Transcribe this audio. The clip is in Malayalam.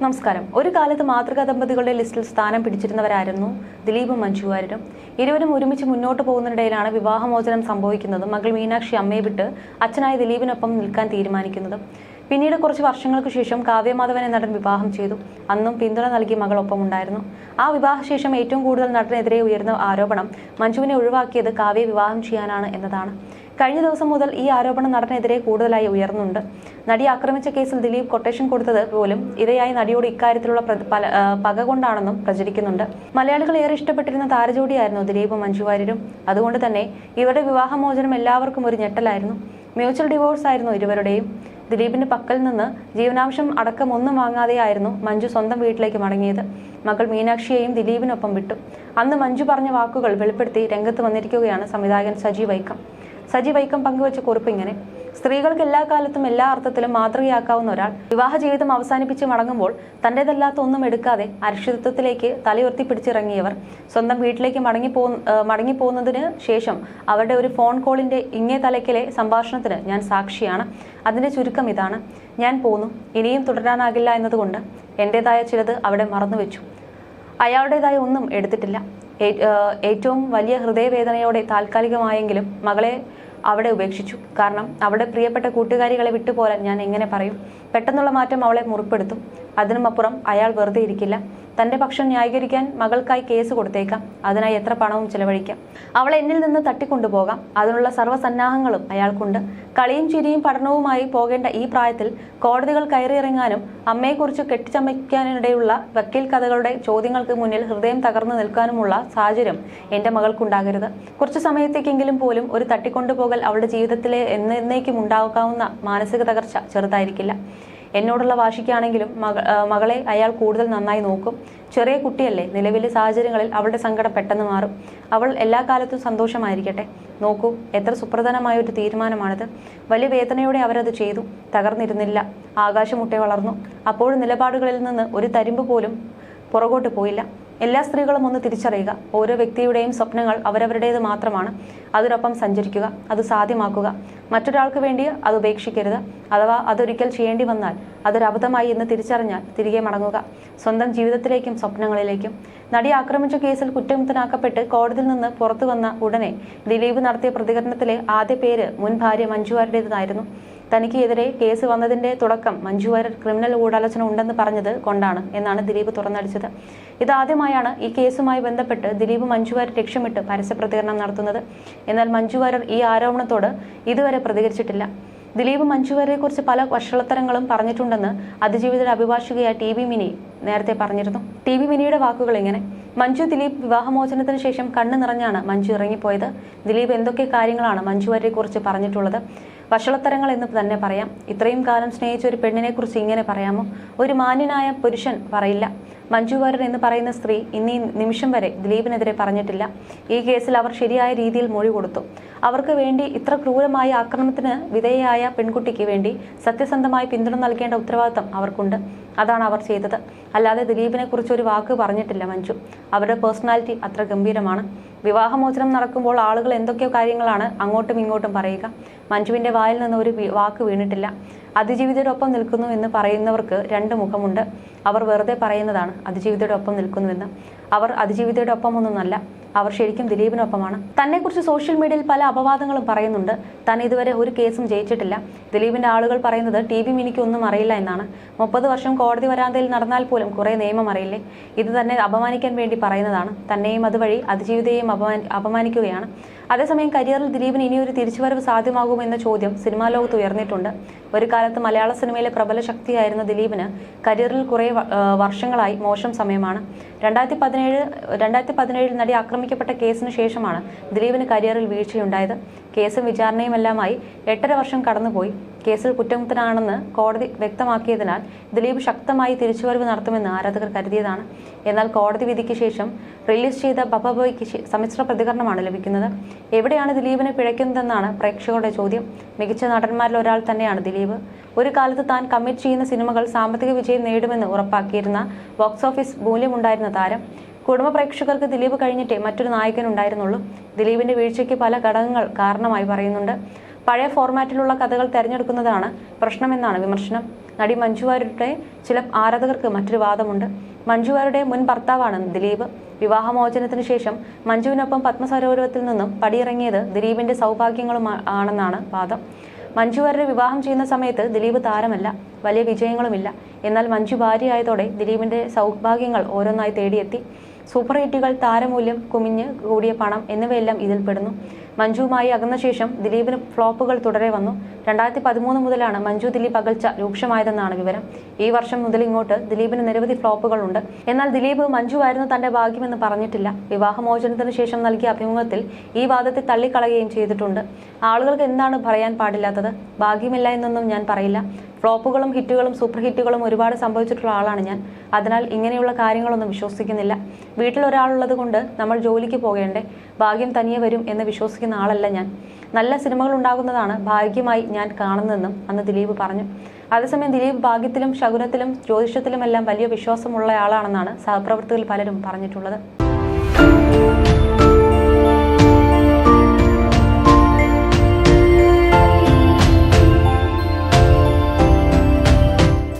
നമസ്കാരം. ഒരു കാലത്ത് മാതൃകാ ദമ്പതികളുടെ ലിസ്റ്റിൽ സ്ഥാനം പിടിച്ചിരുന്നവരായിരുന്നു ദിലീപും മഞ്ജു വാര്യരും. ഇരുവരും ഒരുമിച്ച് മുന്നോട്ട് പോകുന്നതിനിടയിലാണ് വിവാഹമോചനം സംഭവിക്കുന്നതും മകൾ മീനാക്ഷി അമ്മയെ വിട്ട് അച്ഛനായ ദിലീപിനൊപ്പം നിൽക്കാൻ തീരുമാനിക്കുന്നതും. പിന്നീട് കുറച്ച് വർഷങ്ങൾക്ക് ശേഷം കാവ്യമാധവൻ എന്ന നടൻ വിവാഹം ചെയ്തു. അന്നും പിന്തുണ നൽകി മകളൊപ്പം ഉണ്ടായിരുന്നു. ആ വിവാഹശേഷം ഏറ്റവും കൂടുതൽ നടനെതിരെ ഉയർന്ന ആരോപണം മഞ്ജുവിനെ ഒഴിവാക്കിയത് കാവ്യ വിവാഹം ചെയ്യാനാണ് എന്നതാണ്. കഴിഞ്ഞ ദിവസം മുതൽ ഈ ആരോപണം നടനെതിരെ കൂടുതലായി ഉയർന്നുണ്ട്. നടി ആക്രമിച്ച കേസിൽ ദിലീപ് കൊട്ടേഷൻ കൊടുത്തത് പോലും ഇരയായ നടിയോട് ഇക്കാര്യത്തിലുള്ള പക കൊണ്ടാണെന്നും പ്രചരിക്കുന്നുണ്ട്. മലയാളികൾ ഏറെ ഇഷ്ടപ്പെട്ടിരുന്ന താരജോഡിയായിരുന്നു ദിലീപും മഞ്ജു വാര്യരും. അതുകൊണ്ട് തന്നെ ഇവരുടെ വിവാഹമോചനം എല്ലാവർക്കും ഒരു ഞെട്ടലായിരുന്നു. മ്യൂച്വൽ ഡിവോഴ്സ് ആയിരുന്നു ഇരുവരുടെയും. ദിലീപിന്റെ പക്കൽ നിന്ന് ജീവനാംശം അടക്കം ഒന്നും വാങ്ങാതെയായിരുന്നു മഞ്ജു സ്വന്തം വീട്ടിലേക്ക് മടങ്ങിയത്. മകൾ മീനാക്ഷിയെയും ദിലീപിനൊപ്പം വിട്ടു. അന്ന് മഞ്ജു പറഞ്ഞ വാക്കുകൾ വെളിപ്പെടുത്തി രംഗത്ത് വന്നിരിക്കുകയാണ് സംവിധായകൻ സജി വൈക്കം പങ്കുവച്ച കുറിപ്പ് ഇങ്ങനെ: സ്ത്രീകൾക്ക് എല്ലാ കാലത്തും എല്ലാ അർത്ഥത്തിലും മാതൃകയാക്കാവുന്ന ഒരാൾ വിവാഹ ജീവിതം അവസാനിപ്പിച്ച് മടങ്ങുമ്പോൾ തന്റേതല്ലാത്ത ഒന്നും എടുക്കാതെ അരക്ഷിതത്വത്തിലേക്ക് തലയുയർത്തി പിടിച്ചിറങ്ങിയവർ സ്വന്തം വീട്ടിലേക്ക് മടങ്ങിപ്പോകുന്നതിന് ശേഷം അവരുടെ ഒരു ഫോൺ കോളിന്റെ ഇങ്ങേ തലയ്ക്കിലെ സംഭാഷണത്തിന് ഞാൻ സാക്ഷിയാണ്. അതിന്റെ ചുരുക്കം ഇതാണ്: ഞാൻ പോന്നു, ഇനിയും തുടരാനാകില്ല എന്നതുകൊണ്ട് എന്റേതായ ചിലത് അവിടെ മറന്നുവെച്ചു. അയാളുടേതായ ഒന്നും എടുത്തിട്ടില്ല. ഏറ്റവും വലിയ ഹൃദയവേദനയോടെ താൽക്കാലികമായെങ്കിലും മകളെ അവിടെ ഉപേക്ഷിച്ചു. കാരണം അവളുടെ പ്രിയപ്പെട്ട കൂട്ടുകാരികളെ വിട്ടുപോരാൻ ഞാൻ എങ്ങനെ പറയും? പെട്ടെന്നുള്ള മാറ്റം അവളെ മുറിപ്പെടുത്തും. അതിനുമപ്പുറം അയാൾ വെറുതെ ഇരിക്കില്ല. തന്റെ പക്ഷം ന്യായീകരിക്കാൻ മകൾക്കായി കേസ് കൊടുത്തേക്കാം. അതിനായി എത്ര പണവും ചെലവഴിക്കാം. അവളെ എന്നിൽ നിന്ന് തട്ടിക്കൊണ്ടുപോകാം. അതിനുള്ള സർവ്വസന്നാഹങ്ങളും അയാൾക്കുണ്ട്. കളിയും ചിരിയും പഠനവുമായി പോകേണ്ട ഈ പ്രായത്തിൽ കോടതികൾ കയറിയിറങ്ങാനും അമ്മയെക്കുറിച്ച് കെട്ടിച്ചമയ്ക്കാനിടയുള്ള വക്കീൽ കഥകളുടെ ചോദ്യങ്ങൾക്ക് മുന്നിൽ ഹൃദയം തകർന്നു നിൽക്കാനുമുള്ള സാഹചര്യം എന്റെ മകൾക്കുണ്ടാകരുത്. കുറച്ചു സമയത്തേക്കെങ്കിലും പോലും ഒരു തട്ടിക്കൊണ്ടുപോകൽ അവളുടെ ജീവിതത്തിലെ എന്നേക്കും ഉണ്ടാകാവുന്ന മാനസിക തകർച്ച ചെറുതായിരിക്കില്ല. എന്നോടുള്ള വാശിക്കാണെങ്കിലും മകളെ അയാൾ കൂടുതൽ നന്നായി നോക്കും. ചെറിയ കുട്ടിയല്ലേ. നിലവിലെ സാഹചര്യങ്ങളിൽ അവളുടെ സങ്കടം പെട്ടെന്ന് മാറും. അവൾ എല്ലാ കാലത്തും സന്തോഷമായിരിക്കട്ടെ. നോക്കൂ, എത്ര സുപ്രധാനമായ ഒരു തീരുമാനമാണിത്. വലിയ വേദനയോടെ അവരത് ചെയ്തു. തകർന്നിരുന്നില്ല. ആകാശമുട്ടെ വളർന്നു. അപ്പോഴും നിലപാടുകളിൽ നിന്ന് ഒരു തരിമ്പ് പോലും പുറകോട്ട് പോയില്ല. എല്ലാ സ്ത്രീകളും ഒന്ന് തിരിച്ചറിയുക: ഓരോ വ്യക്തിയുടെയും സ്വപ്നങ്ങൾ അവരവരുടേത് മാത്രമാണ്. അതിനൊപ്പം സഞ്ചരിക്കുക, അത് സാധ്യമാക്കുക. മറ്റൊരാൾക്ക് വേണ്ടി അത് ഉപേക്ഷിക്കരുത്. അഥവാ അതൊരിക്കൽ ചെയ്യേണ്ടി വന്നാൽ അതൊരു അബദ്ധമായി എന്ന് തിരിച്ചറിഞ്ഞാൽ തിരികെ മടങ്ങുക, സ്വന്തം ജീവിതത്തിലേക്കും സ്വപ്നങ്ങളിലേക്കും. നടി ആക്രമിച്ച കേസിൽ കുറ്റമുക്തനാക്കപ്പെട്ട് കോടതിയിൽ നിന്ന് പുറത്തു വന്ന ഉടനെ ദിലീപ് നടത്തിയ പ്രതികരണത്തിലെ ആദ്യ പേര് മുൻ ഭാര്യ മഞ്ജു വാര്യരുടേതായിരുന്നു. തനിക്ക് എതിരെ കേസ് വന്നതിന്റെ തുടക്കം മഞ്ജു വാര്യർ ക്രിമിനൽ ഗൂഢാലോചന ഉണ്ടെന്ന് പറഞ്ഞത് കൊണ്ടാണ് എന്നാണ് ദിലീപ് തുറന്നടിച്ചത്. ഇതാദ്യമായാണ് ഈ കേസുമായി ബന്ധപ്പെട്ട് ദിലീപ് മഞ്ജു വാര്യർ ലക്ഷ്യമിട്ട് പരസ്യ പ്രതികരണം നടത്തുന്നത്. എന്നാൽ മഞ്ജു വാര്യർ ഈ ആരോപണത്തോട് ഇതുവരെ പ്രതികരിച്ചിട്ടില്ല. ദിലീപ് മഞ്ജു വാര്യരെക്കുറിച്ച് പല വഷളത്തരങ്ങളും പറഞ്ഞിട്ടുണ്ടെന്ന് അതിജീവിതയുടെ അഭിഭാഷകയായ ടി വി മിനി നേരത്തെ പറഞ്ഞിരുന്നു. ടി വി മിനിയുടെ വാക്കുകൾ ഇങ്ങനെ: മഞ്ജു ദിലീപ് വിവാഹമോചനത്തിന് ശേഷം കണ്ണു നിറഞ്ഞാണ് മഞ്ജു ഇറങ്ങിപ്പോയത്. ദിലീപ് എന്തൊക്കെ കാര്യങ്ങളാണ് മഞ്ജു വാര്യരെക്കുറിച്ച് പറഞ്ഞിട്ടുള്ളത്? വഷളത്തരങ്ങൾ എന്ന് തന്നെ പറയാം. ഇത്രയും കാലം സ്നേഹിച്ച ഒരു പെണ്ണിനെ കുറിച്ച് ഇങ്ങനെ പറയാമോ? ഒരു മാന്യനായ പുരുഷൻ പറയില്ല. മഞ്ജു വാര്യർ എന്ന് പറയുന്ന സ്ത്രീ ഇന്നീ നിമിഷം വരെ ദിലീപിനെതിരെ പറഞ്ഞിട്ടില്ല. ഈ കേസിൽ അവർ ശരിയായ രീതിയിൽ മൊഴി കൊടുത്തു. അവർക്ക് വേണ്ടി ഇത്ര ക്രൂരമായ ആക്രമണത്തിന് വിധേയയായ പെൺകുട്ടിക്ക് വേണ്ടി സത്യസന്ധമായി പിന്തുണ നൽകേണ്ട ഉത്തരവാദിത്തം അവർക്കുണ്ട്. അതാണ് അവർ ചെയ്തത്. അല്ലാതെ ദിലീപിനെ കുറിച്ച് ഒരു വാക്ക് പറഞ്ഞിട്ടില്ല മഞ്ജു. അവരുടെ പേഴ്സണാലിറ്റി അത്ര ഗംഭീരമാണ്. വിവാഹമോചനം നടക്കുമ്പോൾ ആളുകൾ എന്തൊക്കെയോ കാര്യങ്ങളാണ് അങ്ങോട്ടും ഇങ്ങോട്ടും പറയുക. മഞ്ജുവിന്റെ വായിൽ നിന്ന് ഒരു വാക്ക് വീണിട്ടില്ല. അതിജീവിതയുടെ ഒപ്പം നിൽക്കുന്നു എന്ന് പറയുന്നവർക്ക് രണ്ട് മുഖമുണ്ട്. അവർ വെറുതെ പറയുന്നതാണ് അതിജീവിതയുടെ ഒപ്പം നിൽക്കുന്നുവെന്ന്. അവർ അതിജീവിതയുടെ ഒപ്പമൊന്നുമല്ല. അവർ ശരിക്കും ദിലീപിനൊപ്പമാണ്. തന്നെക്കുറിച്ച് സോഷ്യൽ മീഡിയയിൽ പല അപവാദങ്ങളും പറയുന്നുണ്ട്. താൻ ഇതുവരെ ഒരു കേസും ജയിച്ചിട്ടില്ല. ദിലീപിന്റെ ആളുകൾ പറയുന്നത് ടി വി മിനിക്ക് ഒന്നും അറിയില്ല എന്നാണ്. 30 വർഷം കോടതി വരാന്തയിൽ നടന്നാൽ പോലും കുറെ നിയമം അറിയില്ലേ? ഇത് തന്നെ അപമാനിക്കാൻ വേണ്ടി പറയുന്നതാണ്. തന്നെയും അതുവഴി അതിജീവിതയെയും അപമാനിക്കുകയാണ്. അതേസമയം കരിയറിൽ ദിലീപിന് ഇനിയൊരു തിരിച്ചുവരവ് സാധ്യമാകുമെന്ന ചോദ്യം സിനിമാ ലോകത്ത് ഉയർന്നിട്ടുണ്ട്. ഒരു കാലത്ത് മലയാള സിനിമയിലെ പ്രബല ശക്തിയായിരുന്ന ദിലീപിന് കരിയറിൽ കുറെ വർഷങ്ങളായി മോശം സമയമാണ്. 2017 നടി ആക്രമിക്കപ്പെട്ട കേസിന് ശേഷമാണ് ദിലീപിന് കരിയറിൽ വീഴ്ചയുണ്ടായത്. കേസും വിചാരണയുമെല്ലാമായി 8.5 വർഷം കടന്നുപോയി. കേസിൽ കുറ്റമുക്തനാണെന്ന് കോടതി വ്യക്തമാക്കിയതിനാൽ ദിലീപ് ശക്തമായി തിരിച്ചുവരവ് നടത്തുമെന്ന് ആരാധകർ കരുതിയതാണ്. എന്നാൽ കോടതി വിധിക്ക് ശേഷം റിലീസ് ചെയ്ത ബബബോയ്ക്ക് സമ്മിശ്ര പ്രതികരണമാണ് ലഭിക്കുന്നത്. എവിടെയാണ് ദിലീപിനെ പിഴയ്ക്കുന്നതെന്നാണ് പ്രേക്ഷകരുടെ ചോദ്യം. മികച്ച നടന്മാരിൽ ഒരാൾ തന്നെയാണ് ദിലീപ്. ഒരു കാലത്ത് താൻ കമ്മിറ്റ് ചെയ്യുന്ന സിനിമകൾ സാമ്പത്തിക വിജയം നേടുമെന്ന് ഉറപ്പാക്കിയിരുന്ന ബോക്സ് ഓഫീസ് മൂല്യമുണ്ടായിരുന്ന താരം. കുടുംബ പ്രേക്ഷകർക്ക് ദിലീപ് കഴിഞ്ഞിട്ടേ മറ്റൊരു നായകനുണ്ടായിരുന്നുള്ളൂ. ദിലീപിന്റെ വീഴ്ചയ്ക്ക് പല ഘടകങ്ങൾ കാരണമായി പറയുന്നുണ്ട്. പഴയ ഫോർമാറ്റിലുള്ള കഥകൾ തിരഞ്ഞെടുക്കുന്നതാണ് പ്രശ്നമെന്നാണ് വിമർശനം. നടി മഞ്ജു വാര്യരുടെ ചില ആരാധകർക്ക് മറ്റൊരു വാദമുണ്ട്. മഞ്ജു വാര്യരുടെ മുൻ ഭർത്താവാണ് ദിലീപ്. വിവാഹമോചനത്തിന് ശേഷം മഞ്ജുവിനൊപ്പം പത്മസരോവരത്തിൽ നിന്നും പടിയിറങ്ങിയത് ദിലീപിന്റെ സൗഭാഗ്യങ്ങളും ആണെന്നാണ് വാദം. മഞ്ജു വാര്യരെ വിവാഹം ചെയ്യുന്ന സമയത്ത് ദിലീപ് താരമല്ല, വലിയ വിജയങ്ങളുമില്ല. എന്നാൽ മഞ്ജു ഭാര്യയായതോടെ ദിലീപിന്റെ സൗഭാഗ്യങ്ങൾ ഓരോന്നായി തേടിയെത്തി. സൂപ്പർ ഹിറ്റുകൾ, താരമൂല്യം, കുമിഞ്ഞ് കൂടിയ പണം എന്നിവയെല്ലാം ഇതിൽപ്പെടുന്നു. മഞ്ജുവുമായി അകന്ന ശേഷം ദിലീപിന് ഫ്ലോപ്പുകൾ തുടരെ വന്നു. 2013 മുതലാണ് മഞ്ജു ദിലീപ് അകൽച്ച രൂക്ഷമായതെന്നാണ് വിവരം. ഈ വർഷം മുതൽ ഇങ്ങോട്ട് ദിലീപിന് നിരവധി ഫ്ലോപ്പുകളുണ്ട്. എന്നാൽ ദിലീപ് മഞ്ജുവായിരുന്നു തന്റെ ഭാഗ്യമെന്ന് പറഞ്ഞിട്ടില്ല. വിവാഹമോചനത്തിന് ശേഷം നൽകിയ അഭിമുഖത്തിൽ ഈ വാദത്തെ തള്ളിക്കളയുകയും ചെയ്തിട്ടുണ്ട്. ആളുകൾക്ക് എന്താണ് പറയാൻ പാടില്ലാത്തത്? ഭാഗ്യമില്ല എന്നൊന്നും ഞാൻ പറയില്ല. ഫ്ലോപ്പുകളും ഹിറ്റുകളും സൂപ്പർ ഹിറ്റുകളും ഒരുപാട് സംഭവിച്ചിട്ടുള്ള ആളാണ് ഞാൻ. അതിനാൽ ഇങ്ങനെയുള്ള കാര്യങ്ങളൊന്നും വിശ്വസിക്കുന്നില്ല. വീട്ടിൽ ഒരാളുള്ളത് കൊണ്ട് നമ്മൾ ജോലിക്ക് പോകേണ്ടേ? ഭാഗ്യം തനിയെ വരും എന്ന് വിശ്വസിക്കുന്ന ആളല്ല ഞാൻ. നല്ല സിനിമകൾ ഉണ്ടാകുന്നതാണ് ഭാഗ്യമായി ഞാൻ കാണുന്നതെന്നും അന്ന് ദിലീപ് പറഞ്ഞു. അതേസമയം ദിലീപ് ഭാഗ്യത്തിലും ശകുനത്തിലും ജ്യോതിഷത്തിലുമെല്ലാം വലിയ വിശ്വാസമുള്ള ആളാണെന്നാണ് സഹപ്രവർത്തകരിൽ പലരും പറഞ്ഞിട്ടുള്ളത്.